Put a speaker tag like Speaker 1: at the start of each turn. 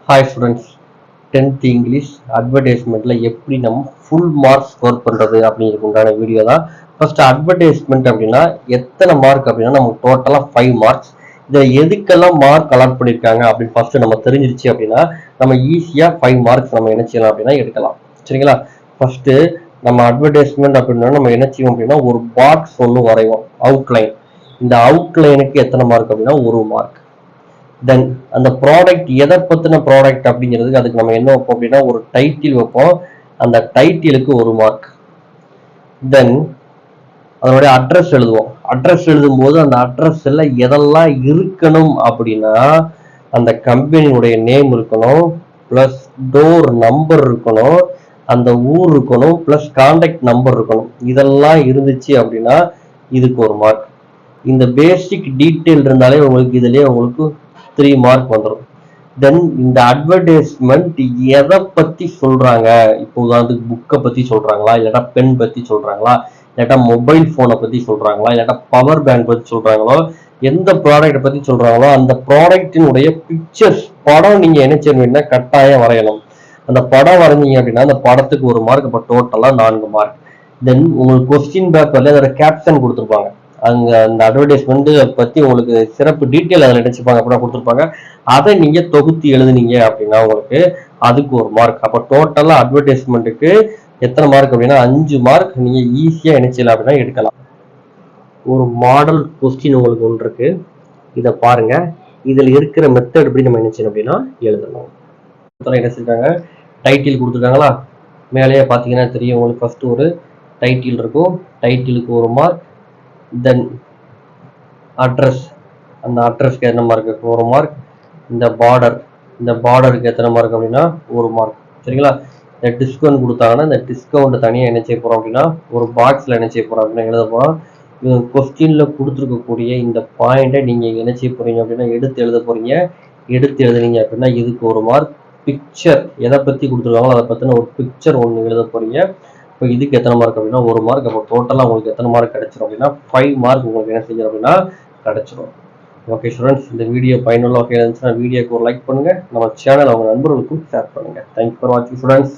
Speaker 1: Hi students, 10th English advertisementல எப்படி நம்ம full marks score பண்றது அப்படிங்கிறதுக்கு உண்டான வீடியோ தான். ஃபர்ஸ்ட் advertisement அப்படின்னா எத்தனை மார்க் அப்படின்னா நமக்கு டோட்டலா 5 மார்க்ஸ். இதில் எதுக்கெல்லாம் மார்க் அலாட் பண்ணியிருக்காங்க அப்படின்னு ஃபர்ஸ்ட் நம்ம தெரிஞ்சிருச்சு அப்படின்னா நம்ம ஈஸியா 5 மார்க்ஸ் நம்ம என்ன செய்யலாம் அப்படின்னா எடுக்கலாம். சரிங்களா? ஃபர்ஸ்ட் நம்ம அட்வர்டைஸ்மெண்ட் அப்படின்னா நம்ம என்ன செய்வோம் அப்படின்னா ஒரு பாக்ஸ் ஒன்று வரைவோம், அவுட்லைன். இந்த அவுட்லைனுக்கு எத்தனை மார்க் அப்படின்னா 1 மார்க். தென் அந்த ப்ராடக்ட் எதை பத்தின ப்ராடக்ட் அப்படிங்கிறதுக்கு அதுக்கு நம்ம என்ன வைப்போம் அப்படின்னா ஒரு டைட்டில் வைப்போம். அந்த டைட்டிலுக்கு 1 மார்க். தென் அதனுடைய அட்ரஸ் எழுதுவோம். அட்ரஸ் எழுதும்போது அந்த அட்ரஸ்ல எதெல்லாம் இருக்கணும் அப்படின்னா அந்த கம்பெனியுடைய நேம் இருக்கணும், பிளஸ் டோர் நம்பர் இருக்கணும், அந்த ஊர் இருக்கணும், பிளஸ் கான்டாக்ட் நம்பர் இருக்கணும். இதெல்லாம் இருந்துச்சு அப்படின்னா இதுக்கு 1 மார்க். இந்த பேசிக் டீட்டெயில் இருந்தாலே உங்களுக்கு இதுலயே உங்களுக்கு 3 மார்க் வந்துடும். தென் இந்த அட்வர்டைஸ்மெண்ட் எதை பத்தி சொல்றாங்க, இப்போ உதாரணத்துக்கு புக்கை பத்தி சொல்றாங்களா, இல்லாட்டா பென் பத்தி சொல்றாங்களா, இல்லாட்டா மொபைல் போனை பத்தி சொல்றாங்களா, இல்லாட்டா பவர் பேங்க் பத்தி சொல்றாங்களோ, எந்த ப்ராடக்ட் பத்தி சொல்றாங்களோ அந்த ப்ராடக்டினுடைய பிக்சர்ஸ் படம் நீங்க என்ன செய்யணும்னா கட்டாயம் வரையணும். அந்த படம் வரைஞ்சீங்க அப்படின்னா அந்த படத்துக்கு 1 மார்க். அப்ப டோட்டலா 4 மார்க். தென் உங்களுக்கு கொஸ்டின் பேப்பர்ல அதோட கேப்ஷன் கொடுத்துருப்பாங்க. அங்க அந்த அட்வர்டைஸ்மெண்ட் பத்தி உங்களுக்கு சிறப்பு டீட்டெயில் அதில் நினைச்சுப்பாங்க அப்படின்னா கொடுத்துருப்பாங்க. அதை நீங்க தொகுத்து எழுதுனீங்க அப்படின்னா உங்களுக்கு அதுக்கு 1 மார்க். அப்போ டோட்டலா அட்வர்டைஸ்மெண்ட்டுக்கு எத்தனை மார்க் அப்படின்னா 5 மார்க் நீங்க ஈஸியா நினைச்சல அப்படின்னா எடுக்கலாம். ஒரு மாடல் கொஸ்டின் உங்களுக்கு ஒன்று இருக்கு, இதை பாருங்க. இதில் இருக்கிற மெத்தட் எப்படி நம்ம நினைச்சோம் அப்படின்னா எழுதணும். என்ன செஞ்சாங்க, டைட்டில் கொடுத்துருக்காங்களா, மேலேயே பார்த்தீங்கன்னா தெரியும் உங்களுக்கு. ஃபர்ஸ்ட் ஒரு டைட்டில் இருக்கும், டைட்டிலுக்கு 1 மார்க். தென் அட்ரஸ், அந்த அட்ரஸ்க்கு எத்தனை மார்க் 1 மார்க். இந்த பார்டருக்கு எத்தனை மார்க் அப்படின்னா 1 மார்க். சரிங்களா? இந்த டிஸ்கவுண்ட் கொடுத்தாங்கன்னா இந்த டிஸ்கவுண்ட் தனியாக என்ன செய்ய போறோம் அப்படின்னா ஒரு பாக்ஸ்ல என்ன செய்ய போறோம் அப்படின்னா எழுத போறோம். கொஸ்டின்ல கொடுத்துருக்கக்கூடிய இந்த பாயிண்டை நீங்க என்ன செய்ய போறீங்க அப்படின்னா எடுத்து எழுத போறீங்க. எடுத்து எழுதுனீங்க அப்படின்னா இதுக்கு 1 மார்க். பிக்சர் எதை பத்தி கொடுத்துருக்காங்களோ அதை பத்தின ஒரு பிக்சர் ஒன்று எழுத போறீங்க. இப்போ இதுக்கு எத்தனை மார்க் அப்படின்னா 1 மார்க். அப்போ டோட்டலா உங்களுக்கு எத்தனை மார்க் கிடைச்சிடும் அப்படின்னா 5 மார்க் உங்களுக்கு என்ன செஞ்சிடும் அப்படின்னா கிடைச்சிடும். ஓகே ஸ்டூடெண்ட்ஸ், இந்த வீடியோ பயனுள்ள வகையில் இருந்துச்சுன்னா வீடியோக்கு ஒரு லைக் பண்ணுங்க, நம்ம சேனல் அவங்க நண்பர்களுக்கும் ஷேர் பண்ணுங்க. தேங்க்யூ ஃபார் வாட்சிங் ஸ்டூடெண்ட்ஸ்.